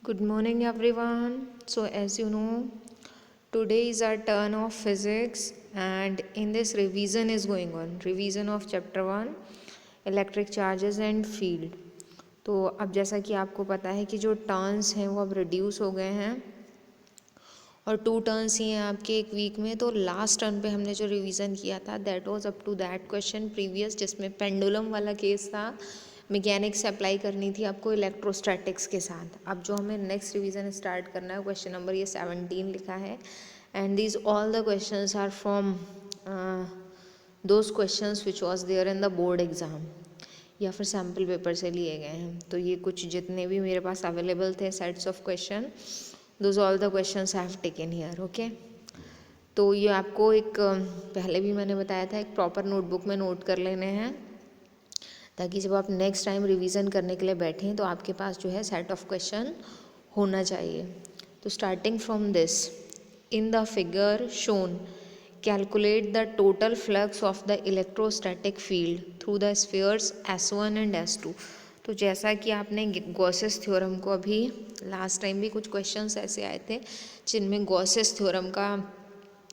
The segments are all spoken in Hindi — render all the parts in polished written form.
Good morning, everyone. So, as you know, today is our turn of physics, and in this, revision is going on. Revision of chapter 1 electric charges and field. तो अब जैसा कि आपको पता है कि जो टर्न्स हैं वो अब रिड्यूस हो गए हैं और 2 टर्न्स ही हैं आपके एक वीक में। तो लास्ट टर्न पे हमने जो रिवीजन किया था that was up to that question previous, जिसमें पेंडुलम वाला केस था। मैकेनिक्स अप्लाई करनी थी आपको इलेक्ट्रोस्टैटिक्स के साथ। अब जो हमें नेक्स्ट रिवीजन स्टार्ट करना है, क्वेश्चन नंबर ये 17 लिखा है, and these all the questions are from those questions which was there in the board exam या फिर सैम्पल पेपर से लिए गए हैं। तो ये कुछ जितने भी मेरे पास अवेलेबल थे sets of question, those all the questions I have taken here. Okay, तो ये आपको एक पहले भी मैंने बताया था, एक प्रॉपर नोटबुक में नोट कर लेने हैं ताकि जब आप नेक्स्ट टाइम रिवीजन करने के लिए बैठें तो आपके पास जो है सेट ऑफ क्वेश्चन होना चाहिए। तो starting from this, in the figure shown calculate the total flux of the electrostatic field through the spheres S1 and S2। तो जैसा कि आपने गॉसेस थ्योरम को अभी लास्ट टाइम भी कुछ क्वेश्चंस ऐसे आए थे जिनमें गॉसेस थ्योरम का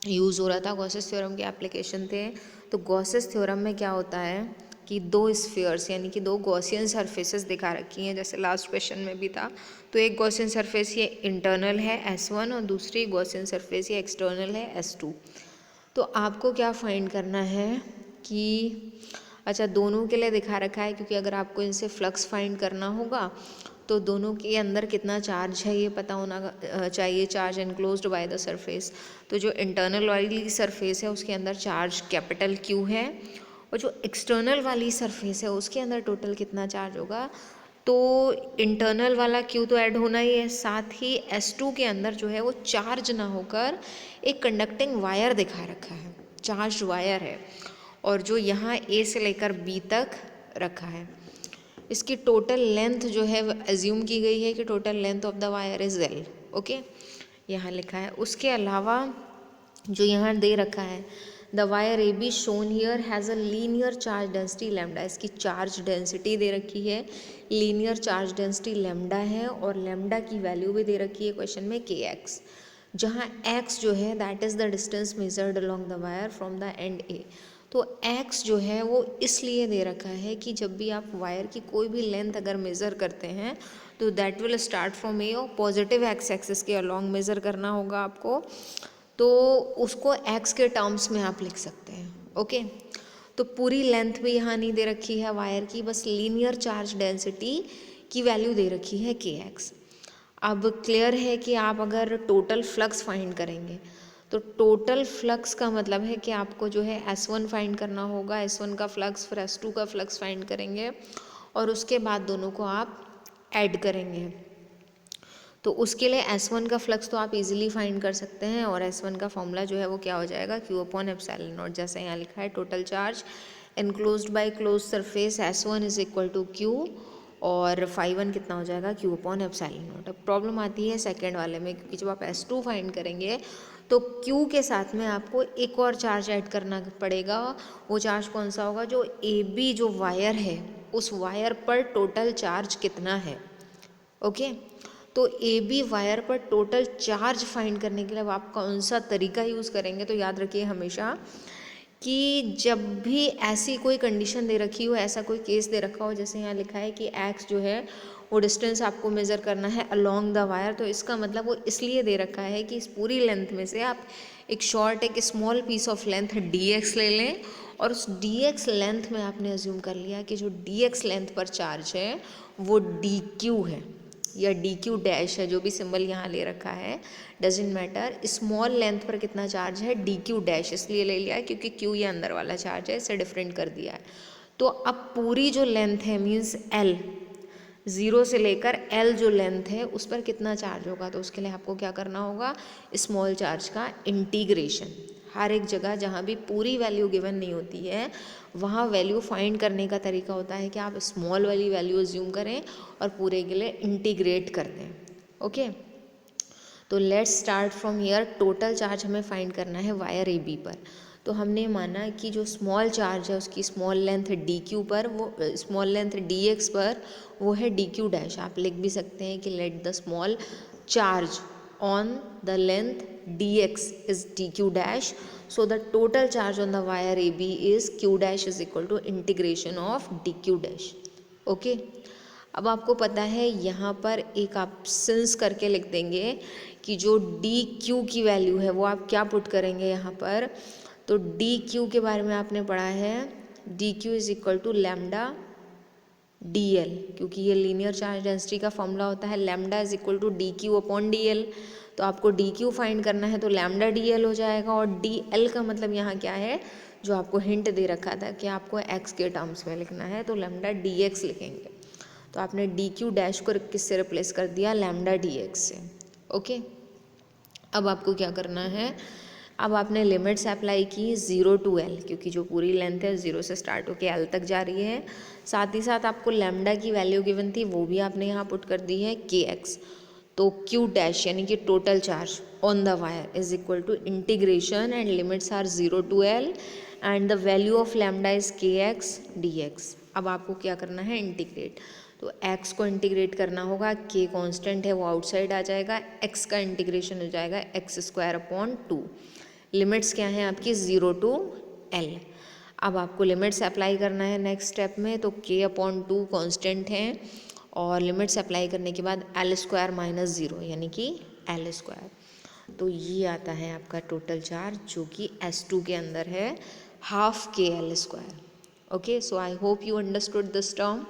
यूज़ हो रहा था, गॉसेस थ्योरम के एप्लीकेशन थे। तो गॉसेस थ्योरम में क्या होता है कि 2 स्फीयर्स यानी कि 2 गॉसियन सरफेसेस दिखा रखी हैं, जैसे लास्ट क्वेश्चन में भी था। तो एक गॉसियन सरफेस ये इंटरनल है S1 और दूसरी गॉसियन सरफेस ये एक्सटर्नल है S2। तो आपको क्या फाइंड करना है कि अच्छा दोनों के लिए दिखा रखा है, क्योंकि अगर आपको इनसे फ्लक्स फाइंड करना होगा तो दोनों के अंदर कितना चार्ज है ये पता होना चाहिए, charge enclosed by the surface. तो जो इंटरनल वाली सरफेस है उसके अंदर चार्ज कैपिटल Q है, और जो एक्सटर्नल वाली सरफेस है उसके अंदर टोटल कितना चार्ज होगा। तो इंटरनल वाला Q तो ऐड होना ही है, साथ ही S2 के अंदर जो है वो चार्ज ना होकर एक कंडक्टिंग वायर दिखा रखा है, चार्ज वायर है, और जो यहाँ A से लेकर B तक रखा है। इसकी टोटल लेंथ जो है एज्यूम की गई है कि total length of the wire is L। Okay, यहाँ लिखा है। उसके अलावा जो यहाँ दे रखा है, the wire A be shown here has a linear charge density lambda. इसकी चार्ज डेंसिटी दे रखी है, लीनियर चार्ज डेंसिटी लैम्डा है, और लैम्डा की वैल्यू भी दे रखी है क्वेश्चन में kx, जहाँ x जो है that is the distance measured along the wire from the end A. तो x जो है वो इसलिए दे रखा है कि जब भी आप वायर की कोई भी लेंथ अगर मेज़र करते हैं तो दैट विल स्टार्ट फ्रॉम ए, और पॉजिटिव एक्स एक्सिस के अलॉन्ग मेज़र करना होगा आपको, तो उसको x के टर्म्स में आप लिख सकते हैं। ओके, तो पूरी लेंथ भी यहाँ नहीं दे रखी है वायर की, बस लीनियर चार्ज डेंसिटी की वैल्यू दे रखी है kx। अब क्लियर है कि आप अगर टोटल फ्लक्स फाइंड करेंगे तो टोटल फ्लक्स का मतलब है कि आपको जो है S1 फाइंड करना होगा, S1 का फ्लक्स, फिर S2 का फ्लक्स फाइंड करेंगे और उसके बाद दोनों को आप ऐड करेंगे। तो उसके लिए S1 का फ्लक्स तो आप इजीली फाइंड कर सकते हैं, और S1 का फॉर्मूला जो है वो क्या हो जाएगा, Q/ε0। जैसे यहाँ लिखा है, total charge enclosed by close surface S1 is equal to Q, और φ1 कितना हो जाएगा, Q/ε0। अब प्रॉब्लम आती है सेकेंड वाले में, क्योंकि जब आप S2 फाइंड करेंगे तो Q के साथ में आपको एक और चार्ज ऐड करना पड़ेगा। वो चार्ज कौन सा होगा, जो AB जो वायर है उस वायर पर टोटल चार्ज कितना है। ओके, तो AB वायर पर टोटल चार्ज फाइंड करने के लिए आप कौन सा तरीका यूज़ करेंगे, तो याद रखिए हमेशा कि जब भी ऐसी कोई कंडीशन दे रखी हो, ऐसा कोई केस दे रखा हो, जैसे यहाँ लिखा है कि x जो है वो डिस्टेंस आपको मेज़र करना है अलोंग द वायर, तो इसका मतलब वो इसलिए दे रखा है कि इस पूरी लेंथ में से आप एक small piece of length dx ले लें, और उस dx लेंथ में आपने अज्यूम कर लिया कि जो dx लेंथ पर चार्ज है वो dq है या dq डैश है, जो भी सिंबल यहाँ ले रखा है डजेंट मैटर। स्मॉल लेंथ पर कितना चार्ज है, dq डैश इसलिए ले लिया है क्योंकि q ये अंदर वाला चार्ज है, इसे डिफरेंट कर दिया है। तो अब पूरी जो लेंथ है मीन्स l, 0 से लेकर l जो लेंथ है उस पर कितना चार्ज होगा, तो उसके लिए आपको क्या करना होगा, स्मॉल चार्ज का इंटीग्रेशन। हर एक जगह जहाँ भी पूरी वैल्यू गिवन नहीं होती है वहाँ वैल्यू फाइंड करने का तरीका होता है कि आप स्मॉल वाली वैल्यू अज्यूम करें और पूरे के लिए इंटीग्रेट कर दें। ओके, तो let's start from here. Total charge हमें फाइंड करना है वायर AB पर। तो हमने माना कि जो स्मॉल चार्ज है उसकी स्मॉल लेंथ डी क्यू पर, वो स्मॉल लेंथ डी एक्स पर वो है डी क्यू डैश। आप लिख भी सकते हैं कि let the small charge on the length d x is d q dash, so the total charge on the wire A B is q dash is equal to integration of d q dash. Okay, अब आपको पता है यहाँ पर एक आप सिंस करके लिख देंगे कि जो डी क्यू की वैल्यू है वो आप क्या पुट करेंगे यहाँ पर। तो डी क्यू के बारे में आपने पढ़ा है, d q is equal to lambda d l, क्योंकि ये लीनियर चार्ज डेंसिटी का फॉर्मूला होता है lambda is equal to d q upon d l. तो आपको डी क्यू फाइंड करना है तो लैम्डा डी एल हो जाएगा, और डी एल का मतलब यहाँ क्या है, जो आपको हिंट दे रखा था कि आपको एक्स के टर्म्स में लिखना है, तो लैम्डा डी एक्स लिखेंगे। तो आपने डी क्यू डैश को किससे रिप्लेस कर दिया, लैम्डा डी एक्स से। ओके, अब आपको क्या करना है, अब आपने लिमिट्स अप्लाई की 0 टू एल, क्योंकि जो पूरी लेंथ है 0 से स्टार्ट होकर एल तक जा रही है। साथ ही साथ आपको लैम्डा की वैल्यू गिवन थी, वो भी आपने यहाँ पुट कर दी है के एक्स। तो क्यू डैश यानी कि total charge on the wire is equal to integration and limits are 0 to l and the value of lambda is k x d x. अब आपको क्या करना है, इंटीग्रेट। तो x को इंटीग्रेट करना होगा, k कांस्टेंट है वो आउटसाइड आ जाएगा, x का इंटीग्रेशन हो जाएगा एक्स स्क्वायर अपॉन 2। लिमिट्स क्या हैं आपकी 0 टू l। अब आपको लिमिट्स अप्लाई करना है नेक्स्ट स्टेप में, तो k अपॉन 2 कॉन्स्टेंट हैं, और लिमिट्स अप्लाई करने के बाद l स्क्वायर माइनस 0 यानी कि l स्क्वायर। तो ये आता है आपका टोटल चार्ज जो कि S2 के अंदर है, हाफ के L square. Okay, so I hope you understood this term,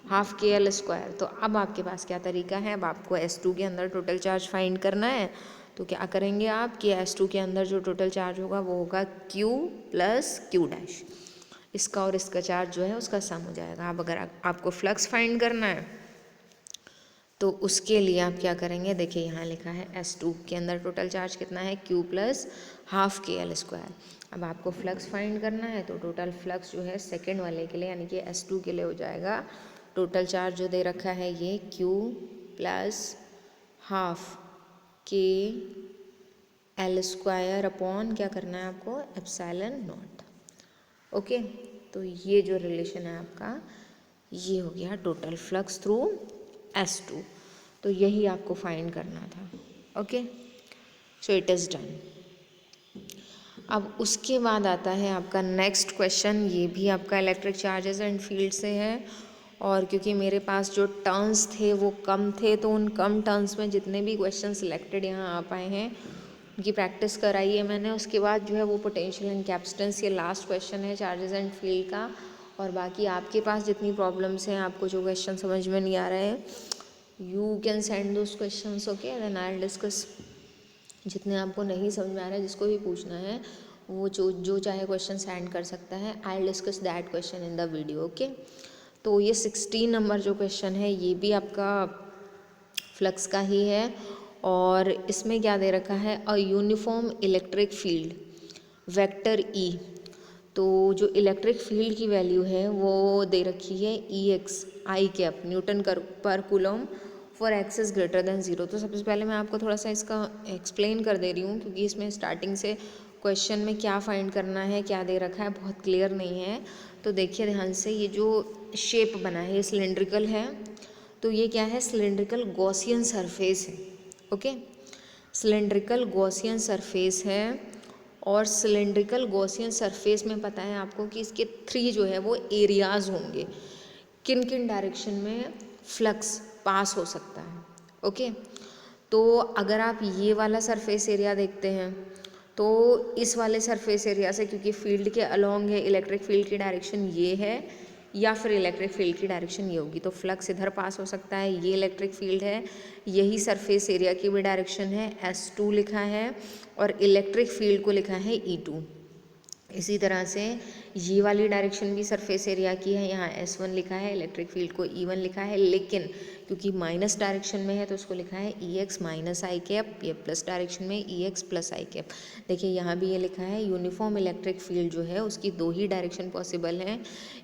half के एल स्क्वायर। तो अब आपके पास क्या तरीका है, अब आपको S2 के अंदर टोटल चार्ज फाइंड करना है। तो क्या करेंगे आप कि S2 के अंदर जो टोटल चार्ज होगा वो होगा Q प्लस Q डैश, इसका और इसका चार्ज जो है उसका सम हो जाएगा। अब अगर आपको फ्लक्स फाइंड करना है तो उसके लिए आप क्या करेंगे, देखिए यहाँ लिखा है S2 के अंदर टोटल चार्ज कितना है, Q प्लस हाफ के एल स्क्वायर। अब आपको फ्लक्स फाइंड करना है, तो टोटल फ्लक्स जो है सेकेंड वाले के लिए यानी कि S2 के लिए हो जाएगा, टोटल चार्ज जो दे रखा है ये Q प्लस हाफ के एल स्क्वायर अपॉन क्या करना है आपको, एप्सिलॉन नॉट। ओके, तो ये जो रिलेशन है आपका ये हो गया टोटल फ्लक्स थ्रू S2। तो यही आपको फाइंड करना था। Okay, so it is done. अब उसके बाद आता है आपका नेक्स्ट क्वेश्चन, ये भी आपका इलेक्ट्रिक चार्जेस एंड फील्ड से है, और क्योंकि मेरे पास जो टर्न्स थे वो कम थे, तो उन कम टर्न्स में जितने भी क्वेश्चन सिलेक्टेड यहाँ आ पाए हैं उनकी प्रैक्टिस कराई है मैंने। उसके बाद जो है वो पोटेंशियल एंड कैपेसिटेंस, ये लास्ट क्वेश्चन है चार्जेस एंड फील्ड का। और बाकी आपके पास जितनी प्रॉब्लम्स हैं, आपको जो क्वेश्चन समझ में नहीं आ रहे हैं, you can send those questions. Okay, then I will discuss. जितने आपको नहीं समझ में आ रहा है, जिसको भी पूछना है वो जो चाहे क्वेश्चन सेंड कर सकता है, आई will discuss that question in the video. Okay, तो ये 16 नंबर जो क्वेश्चन है ये भी आपका फ्लक्स का ही है, और इसमें क्या दे रखा है, a uniform electric field vector E. तो जो इलेक्ट्रिक फील्ड की वैल्यू है वो दे रखी है ई एक्स आई कैप न्यूटन पर coulomb for x is greater than 0। तो सबसे पहले मैं आपको थोड़ा सा इसका एक्सप्लेन कर दे रही हूँ, क्योंकि इसमें स्टार्टिंग से क्वेश्चन में क्या फाइंड करना है, क्या दे रखा है, बहुत क्लियर नहीं है। तो देखिए ध्यान से, ये जो शेप बना है ये सिलेंड्रिकल है, तो ये क्या है, सिलेंड्रिकल गॉसियन सरफेस है। ओके, सिलेंड्रिकल गॉसियन सरफेस है, और सिलेंड्रिकल गॉसियन सरफेस में पता है आपको कि इसके 3 जो है वो एरियाज़ होंगे, किन किन डायरेक्शन में फ्लक्स पास हो सकता है। ओके, तो अगर आप ये वाला सरफेस एरिया देखते हैं तो इस वाले सरफेस एरिया से, क्योंकि फील्ड के अलोंग है, इलेक्ट्रिक फील्ड की डायरेक्शन ये है या फिर इलेक्ट्रिक फील्ड की डायरेक्शन ये होगी, तो फ्लक्स इधर पास हो सकता है। ये इलेक्ट्रिक फील्ड है, यही सरफेस एरिया की भी डायरेक्शन है, S2 लिखा है, और इलेक्ट्रिक फील्ड को लिखा है E2। इसी तरह से ये वाली डायरेक्शन भी सरफेस एरिया की है, यहाँ S1 लिखा है, इलेक्ट्रिक फील्ड को E1 लिखा है, लेकिन क्योंकि माइनस डायरेक्शन में है तो उसको लिखा है EX माइनस आई कैप, ये प्लस डायरेक्शन में EX प्लस आई कैप। देखिए यहाँ भी ये लिखा है यूनिफॉर्म इलेक्ट्रिक फील्ड जो है उसकी 2 ही डायरेक्शन पॉसिबल हैं,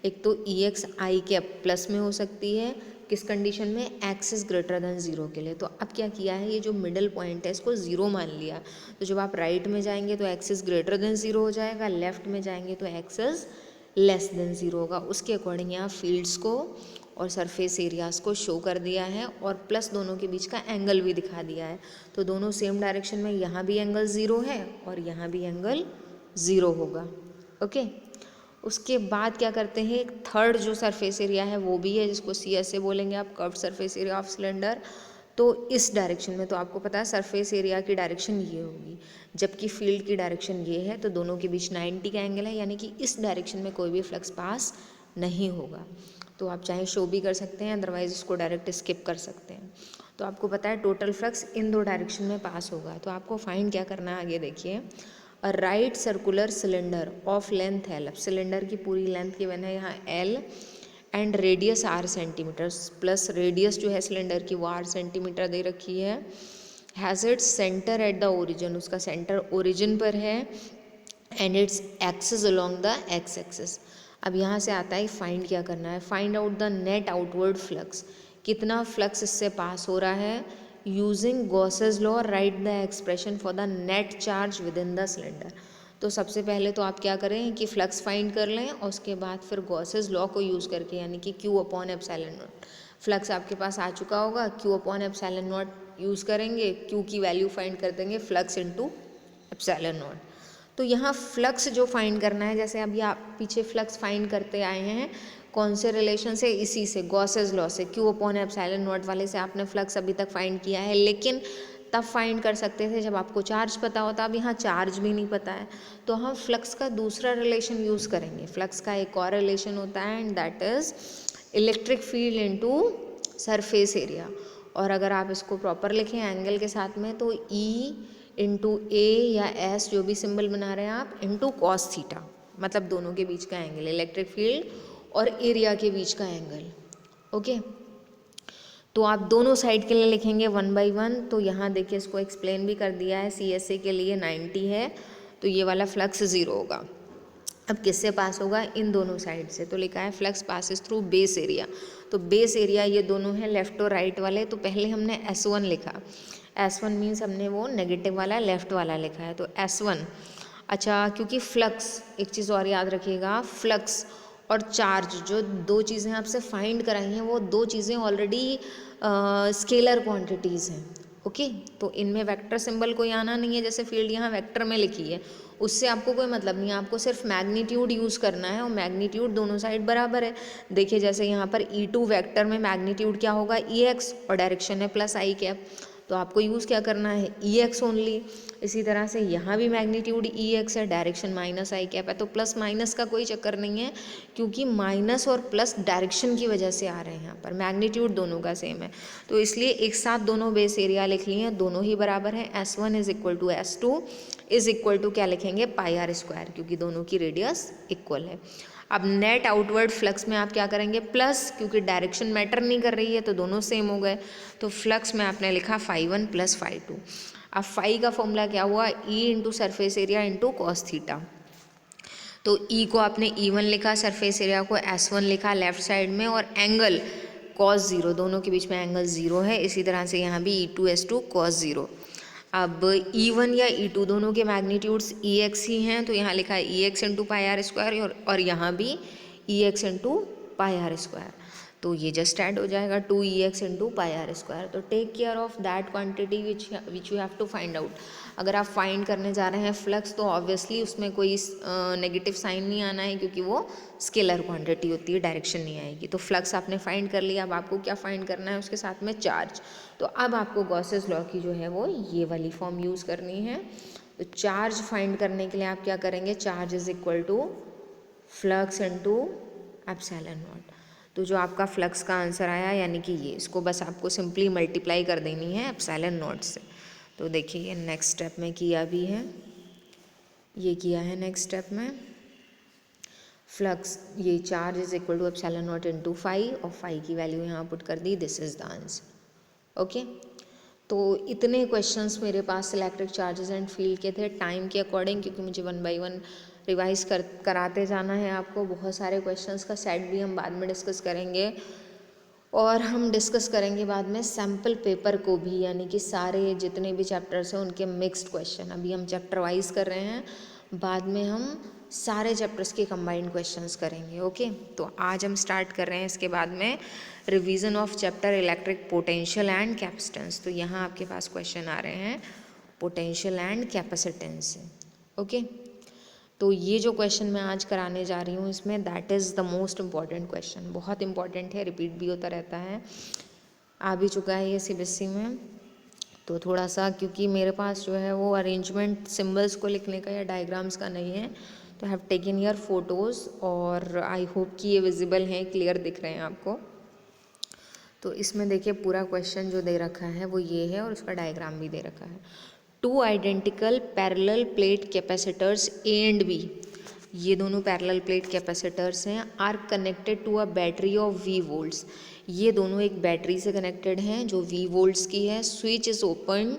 एक तो EX आई कैप प्लस में हो सकती है किस कंडीशन में, x is greater than zero के लिए। तो अब क्या किया है, ये जो मिडल पॉइंट है इसको ज़ीरो मान लिया। तो जब आप राइट में जाएंगे तो x is greater than zero हो जाएगा, लेफ्ट में जाएंगे तो x is less than zero होगा। उसके अकॉर्डिंग यहाँ फील्ड्स को और सरफेस एरियाज़ को शो कर दिया है और प्लस दोनों के बीच का एंगल भी दिखा दिया है। तो दोनों सेम डायरेक्शन में, यहाँ भी एंगल ज़ीरो है और यहाँ भी एंगल ज़ीरो होगा। ओके, उसके बाद क्या करते हैं, एक थर्ड जो सरफेस एरिया है वो भी है, जिसको सी एस ए बोलेंगे आप, curved surface area of cylinder. तो इस डायरेक्शन में, तो आपको पता है सरफेस एरिया की डायरेक्शन ये होगी, जबकि फील्ड की डायरेक्शन ये है, तो दोनों के बीच 90 का एंगल है, यानी कि इस डायरेक्शन में कोई भी फ्लक्स पास नहीं होगा। तो आप चाहे शो भी कर सकते हैं, अदरवाइज इसको डायरेक्ट स्किप कर सकते हैं। तो आपको पता है टोटल फ्लक्स इन दो डायरेक्शन में पास होगा। तो आपको फाइंड क्या करना है, आगे देखिए। A right circular cylinder of length l, अब सिलेंडर की पूरी लेंथ गिवन है यहाँ l, and radius r centimetres, plus radius जो है सिलेंडर की वो आर सेंटीमीटर दे रखी है। Has its centre at the origin, उसका सेंटर ओरिजिन पर है, and its axis along the x axis. अब यहाँ से आता है फाइंड क्या करना है, find out the net outward flux, कितना फ्लक्स इससे पास हो रहा है। Using Gauss's law right the expression for the net charge with in the cylinder. तो सबसे पहले तो आप क्या करें कि फ्लक्स फाइंड कर लें और उसके बाद फिर गॉसेस लॉ को यूज़ करके, यानी कि Q upon epsilon not, flux आपके पास आ चुका होगा, Q upon epsilon not use करेंगे, क्यू की वैल्यू फाइंड कर देंगे फ्लक्स इनटू एप्सिलॉन नॉट। तो यहाँ फ्लक्स जो फाइंड करना है, जैसे अभी आप पीछे फ्लक्स फाइंड करते आए हैं, कौन से रिलेशन से, इसी से, गॉसेस लॉ से, क्यू अपॉन एप्सिलॉन नॉट वाले से आपने फ्लक्स अभी तक फाइंड किया है, लेकिन तब फाइंड कर सकते थे जब आपको चार्ज पता होता। अब यहाँ चार्ज भी नहीं पता है, तो हम फ्लक्स का दूसरा रिलेशन यूज़ करेंगे। फ्लक्स का एक और रिलेशन होता है, and that is electric field into surface area. और अगर आप इसको प्रॉपर लिखें एंगल के साथ में, तो ई इंटू ए या एस, जो भी सिंबल बना रहे हैं आप, इंटू कॉस थीटा, मतलब दोनों के बीच का एंगल, इलेक्ट्रिक फील्ड और एरिया के बीच का एंगल। ओके, तो आप दोनों साइड के लिए लिखेंगे 1/1। तो यहाँ देखिए इसको एक्सप्लेन भी कर दिया है, सी एस ए के लिए 90 है, तो ये वाला फ्लक्स 0 होगा। अब किससे पास होगा, इन दोनों साइड से। तो लिखा है flux passes through base area. तो बेस एरिया ये दोनों हैं, लेफ्ट और राइट वाले। तो पहले हमने S1 लिखा, S1 मीन्स हमने वो नेगेटिव वाला लेफ्ट वाला लिखा है, तो S1। अच्छा, क्योंकि फ्लक्स, एक चीज़ और याद रखिएगा, फ्लक्स और चार्ज जो दो चीज़ें आपसे फाइंड कराई हैं, वो दो चीज़ें ऑलरेडी स्केलर क्वांटिटीज़ हैं। ओके, तो इनमें वेक्टर सिंबल कोई आना नहीं है, जैसे फील्ड यहाँ वेक्टर में लिखी है, उससे आपको कोई मतलब नहीं है, आपको सिर्फ मैग्नीट्यूड यूज़ करना है, और मैग्नीट्यूड दोनों साइड बराबर है। देखिए जैसे यहाँ पर E2 वेक्टर में मैग्नीट्यूड क्या होगा, EX, और डायरेक्शन है प्लस आई कैप, तो आपको यूज़ क्या करना है, EX ओनली। इसी तरह से यहाँ भी मैग्नीट्यूड EX है, डायरेक्शन माइनस आई कैप है, तो प्लस माइनस का कोई चक्कर नहीं है, क्योंकि माइनस और प्लस डायरेक्शन की वजह से आ रहे हैं, यहाँ पर मैग्नीट्यूड दोनों का सेम है। तो इसलिए एक साथ दोनों बेस एरिया लिख लिए हैं, दोनों ही बराबर हैं। S1 is equal to S2 is equal to क्या लिखेंगे, पाई आर स्क्वायर, क्योंकि दोनों की रेडियस इक्वल है। अब नेट आउटवर्ड फ्लक्स में आप क्या करेंगे, प्लस, क्योंकि डायरेक्शन मैटर नहीं कर रही है, तो दोनों सेम हो गए। तो फ्लक्स में आपने लिखा φ1 प्लस φ2। अब फाई का फॉर्मूला क्या हुआ, E into surface area into cos theta. तो E को आपने E1 लिखा, सरफेस एरिया को S1 लिखा लेफ्ट साइड में, और एंगल cos 0, दोनों के बीच में एंगल 0 है। इसी तरह से यहाँ भी E2 S2 cos 0। अब E1 या E2 दोनों के मैग्नीट्यूड्स EX ही हैं, तो यहाँ लिखा है EX into pi r square, और यहाँ भी EX into pi r square. तो ये जस्ट ऐड हो जाएगा 2EX into pi r square. तो take care of that quantity which you have to find out. अगर आप फाइंड करने जा रहे हैं फ्लक्स, तो ऑब्वियसली उसमें कोई नेगेटिव साइन नहीं आना है, क्योंकि वो स्केलर क्वांटिटी होती है, डायरेक्शन नहीं आएगी। तो फ्लक्स आपने फाइंड कर लिया, अब आपको क्या फाइंड करना है, उसके साथ में चार्ज। तो अब आपको गॉसेस लॉ की जो है वो ये वाली फॉर्म यूज़ करनी है। तो चार्ज फाइंड करने के लिए आप क्या करेंगे, charge is equal to flux into epsilon naught. तो जो आपका फ्लक्स का आंसर आया, यानी कि ये, इसको बस आपको सिंपली मल्टीप्लाई कर देनी है एप्सिलॉन नॉट से। तो देखिए ये नेक्स्ट स्टेप में किया भी है, ये किया है नेक्स्ट स्टेप में। फ्लक्स, ये charge is equal to epsilon naught into phi, और फाई की वैल्यू यहाँ पुट कर दी, this is the answer. Okay, तो इतने क्वेश्चंस मेरे पास इलेक्ट्रिक चार्जेस एंड फील्ड के थे, टाइम के अकॉर्डिंग, क्योंकि मुझे 1/1 रिवाइज कराते जाना है आपको। बहुत सारे क्वेश्चंस का सेट भी हम बाद में डिस्कस करेंगे। और हम डिस्कस करेंगे बाद में सैम्पल पेपर को भी, यानी कि सारे जितने भी चैप्टर्स हैं उनके मिक्स्ड क्वेश्चन। अभी हम चैप्टर वाइज कर रहे हैं, बाद में हम सारे चैप्टर्स के कंबाइंड क्वेश्चंस करेंगे। ओके, तो आज हम स्टार्ट कर रहे हैं इसके बाद में revision of chapter electric potential and capacitance. तो यहाँ आपके पास क्वेश्चन आ रहे हैं पोटेंशियल एंड कैपेसिटेंस से। ओके, तो ये जो क्वेश्चन मैं आज कराने जा रही हूँ इसमें that is the most important question, बहुत इंपॉर्टेंट है, रिपीट भी होता रहता है, आ भी चुका है ये सीबीएसई में। तो थोड़ा सा क्योंकि मेरे पास जो है वो अरेंजमेंट सिम्बल्स को लिखने का या डायग्राम्स का नहीं है, तो हैव टेकन योर फोटोज़ और आई होप कि ये विजिबल हैं, क्लियर दिख रहे हैं आपको। तो इसमें देखिए पूरा क्वेश्चन जो दे रखा है वो ये है और उसका डायग्राम भी दे रखा है। Two identical parallel plate capacitors A and B, ये दोनों पैरेलल प्लेट कैपेसिटर्स हैं, are connected to a battery of V volts, ये दोनों एक बैटरी से कनेक्टेड हैं जो वी वोल्ट्स की है। Switch is open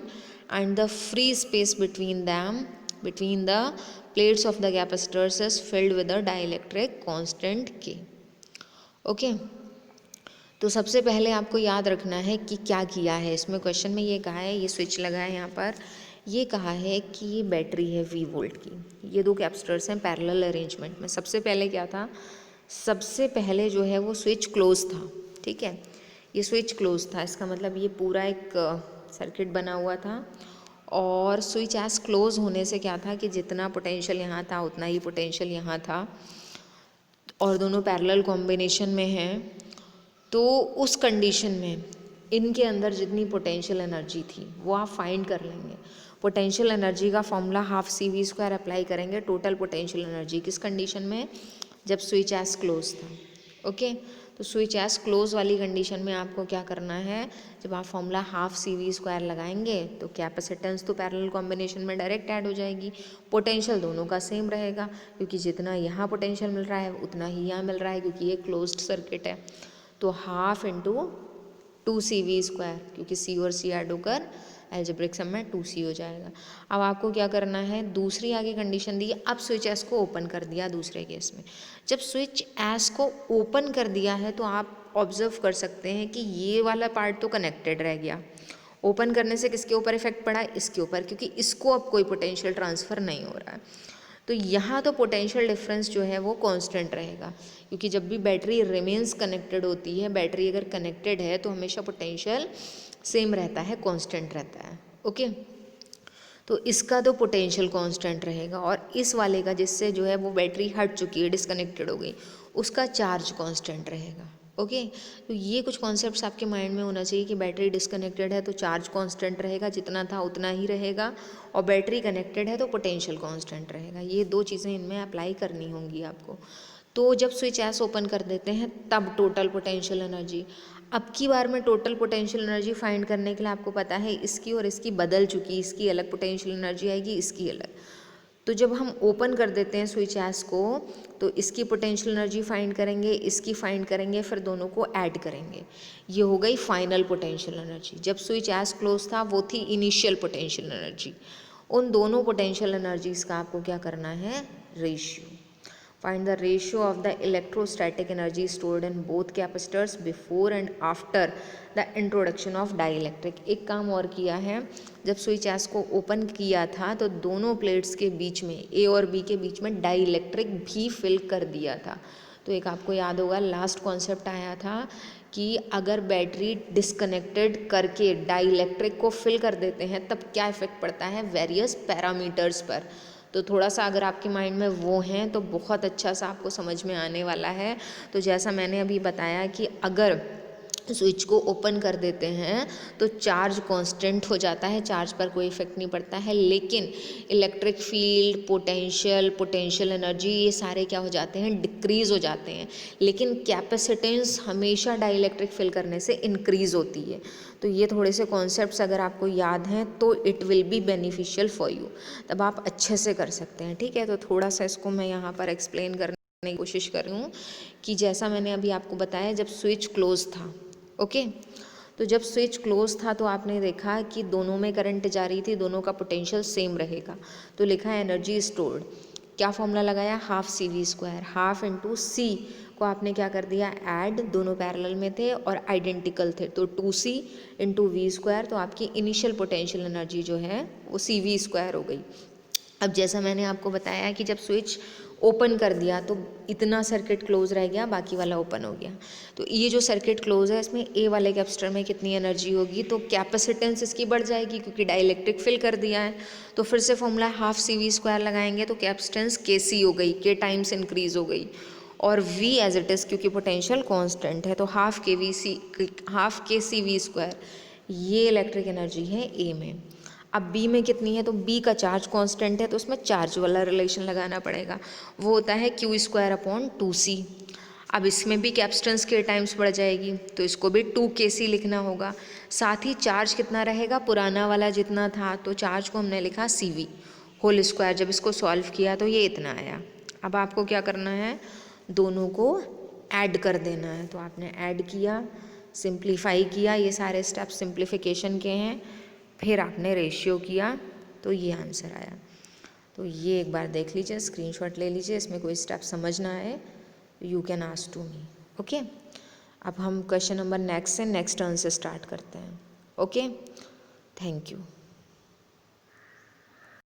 and the free space between the plates of the capacitors is filled with a dielectric constant के। ओके, तो सबसे पहले आपको याद रखना है कि क्या किया है इसमें। क्वेश्चन में ये कहा है, ये स्विच लगा है यहाँ पर, ये कहा है कि ये बैटरी है वी वोल्ट की, ये दो कैपेसिटर्स हैं पैरेलल अरेंजमेंट में। सबसे पहले क्या था, सबसे पहले जो है वो स्विच क्लोज था, ठीक है, ये स्विच क्लोज था, इसका मतलब ये पूरा एक सर्किट बना हुआ था। और स्विच एज क्लोज होने से क्या था कि जितना पोटेंशियल यहाँ था उतना ही पोटेंशियल यहाँ था, और दोनों पैरेलल कॉम्बिनेशन में हैं। तो उस कंडीशन में इनके अंदर जितनी पोटेंशियल एनर्जी थी वो आप फाइंड कर लेंगे। पोटेंशियल एनर्जी का formula half C V square apply करेंगे टोटल पोटेंशियल एनर्जी, किस कंडीशन में, जब स्विच एज क्लोज था। ओके, तो स्विच एज क्लोज वाली कंडीशन में आपको क्या करना है, जब आप formula half C V square लगाएंगे तो कैपेसिटेंस तो पैरेलल कॉम्बिनेशन में डायरेक्ट ऐड हो जाएगी, पोटेंशियल दोनों का सेम रहेगा, क्योंकि जितना यहाँ पोटेंशियल मिल रहा है उतना ही यहाँ मिल रहा है, क्योंकि ये क्लोज्ड सर्किट है। तो हाफ इंटू 2cv स्क्वायर, क्योंकि सी और सी ऐड होकर एल्जेब्रिक सम में 2c हो जाएगा। अब आपको क्या करना है, दूसरी आगे कंडीशन दी, अब स्विच एस को ओपन कर दिया दूसरे केस में। जब स्विच एस को ओपन कर दिया है तो आप ऑब्जर्व कर सकते हैं कि ये वाला पार्ट तो कनेक्टेड रह गया। ओपन करने से किसके ऊपर इफेक्ट पड़ा, इसके ऊपर, क्योंकि इसको अब कोई पोटेंशियल ट्रांसफ़र नहीं हो रहा है। तो यहाँ तो पोटेंशियल डिफरेंस जो है वो कांस्टेंट रहेगा, क्योंकि जब भी बैटरी रिमेन्स कनेक्टेड होती है, बैटरी अगर कनेक्टेड है तो हमेशा पोटेंशियल सेम रहता है, कांस्टेंट रहता है। ओके, तो इसका तो पोटेंशियल कांस्टेंट रहेगा, और इस वाले का जिससे जो है वो बैटरी हट चुकी है, डिस्कनेक्टेड हो गई, उसका चार्ज कांस्टेंट रहेगा। ओके, तो ये कुछ कॉन्सेप्ट्स आपके माइंड में होना चाहिए कि बैटरी डिस्कनेक्टेड है तो चार्ज कांस्टेंट रहेगा, जितना था उतना ही रहेगा, और बैटरी कनेक्टेड है तो पोटेंशियल कांस्टेंट रहेगा। ये दो चीज़ें इनमें अप्लाई करनी होंगी आपको। तो जब स्विच एस ओपन कर देते हैं तब टोटल पोटेंशियल एनर्जी, अब की बार में टोटल पोटेंशियल एनर्जी फाइंड करने के लिए आपको पता है इसकी और इसकी बदल चुकी, इसकी अलग पोटेंशियल एनर्जी आएगी, इसकी अलग। तो जब हम ओपन कर देते हैं स्विच एस को तो इसकी पोटेंशियल एनर्जी फाइंड करेंगे, इसकी फाइंड करेंगे, फिर दोनों को ऐड करेंगे, ये हो गई फाइनल पोटेंशियल एनर्जी। जब स्विच एस क्लोज था वो थी इनिशियल पोटेंशियल एनर्जी। उन दोनों पोटेंशियल एनर्जीज का आपको क्या करना है, ratio. Find the ratio of the electrostatic energy stored in both capacitors before and after the introduction of dielectric। एक काम और किया है, जब स्विच एस को ओपन किया था तो दोनों प्लेट्स के बीच में, ए और बी के बीच में डाइलेक्ट्रिक भी फिल कर दिया था। तो एक आपको याद होगा लास्ट कॉन्सेप्ट आया था कि अगर बैटरी डिस्कनेक्टेड करके डाइलेक्ट्रिक को फिल कर देते हैं तब क्या इफेक्ट पड़ता है वेरियस पैरामीटर्स पर। तो थोड़ा सा अगर आपके माइंड में वो हैं तो बहुत अच्छा सा आपको समझ में आने वाला है। तो जैसा मैंने अभी बताया कि अगर स्विच को ओपन कर देते हैं तो चार्ज कांस्टेंट हो जाता है, चार्ज पर कोई इफेक्ट नहीं पड़ता है, लेकिन इलेक्ट्रिक फील्ड, पोटेंशियल एनर्जी, ये सारे क्या हो जाते हैं, डिक्रीज़ हो जाते हैं। लेकिन कैपेसिटेंस हमेशा डाइलेक्ट्रिक फिल करने से इंक्रीज़ होती है। तो ये थोड़े से कॉन्सेप्ट्स अगर आपको याद हैं तो it will be beneficial for you, तब आप अच्छे से कर सकते हैं। ठीक है, तो थोड़ा सा इसको मैं यहाँ पर एक्सप्लेन करने की कोशिश कर रही हूँ कि जैसा मैंने अभी आपको बताया जब स्विच क्लोज था, ओके, तो जब स्विच क्लोज था तो आपने देखा कि दोनों में करंट जा रही थी, दोनों का पोटेंशियल सेम रहेगा। तो लिखा है एनर्जी स्टोर्ड, क्या फॉर्मूला लगाया, half C V square, half into C को आपने क्या कर दिया, ऐड, दोनों पैरेलल में थे और आइडेंटिकल थे, तो 2c इंटू वी स्क्वायर, तो आपकी इनिशियल पोटेंशियल एनर्जी जो है वो CV स्क्वायर हो गई। अब जैसा मैंने आपको बताया कि जब स्विच ओपन कर दिया तो इतना सर्किट क्लोज रह गया, बाकी वाला ओपन हो गया। तो ये जो सर्किट क्लोज है इसमें ए वाले कैपेसिटर में कितनी एनर्जी होगी, तो कैपेसिटेंस इसकी बढ़ जाएगी क्योंकि डाइलेक्ट्रिक फिल कर दिया है। तो फिर से फॉर्मूला हाफ CV स्क्वायर लगाएंगे तो कैपेसिटेंस KC हो गई, K टाइम्स इंक्रीज हो गई, और V एज इट इज़ क्योंकि पोटेंशियल कांस्टेंट है तो हाफ KCV स्क्वायर, ये इलेक्ट्रिक एनर्जी है ए में। अब बी में कितनी है, तो बी का चार्ज कांस्टेंट है तो उसमें चार्ज वाला रिलेशन लगाना पड़ेगा, वो होता है Q स्क्वायर अपॉन 2C। अब इसमें भी कैपेसिटेंस K टाइम्स बढ़ जाएगी तो इसको भी 2KC लिखना होगा। साथ ही चार्ज कितना रहेगा, पुराना वाला जितना था, तो चार्ज को हमने लिखा CV होल स्क्वायर। जब इसको सॉल्व किया तो ये इतना आया। अब आपको क्या करना है, दोनों को ऐड कर देना है, तो आपने ऐड किया, सिंप्लीफाई किया, ये सारे स्टेप्स सिंप्लीफिकेशन के हैं, फिर आपने रेशियो किया तो ये आंसर आया। तो ये एक बार देख लीजिए, स्क्रीनशॉट ले लीजिए, इसमें कोई स्टेप समझ ना आए you can ask to me. Okay, अब हम क्वेश्चन नंबर नेक्स्ट से नेक्स्ट टर्न से स्टार्ट करते हैं। Okay, thank you.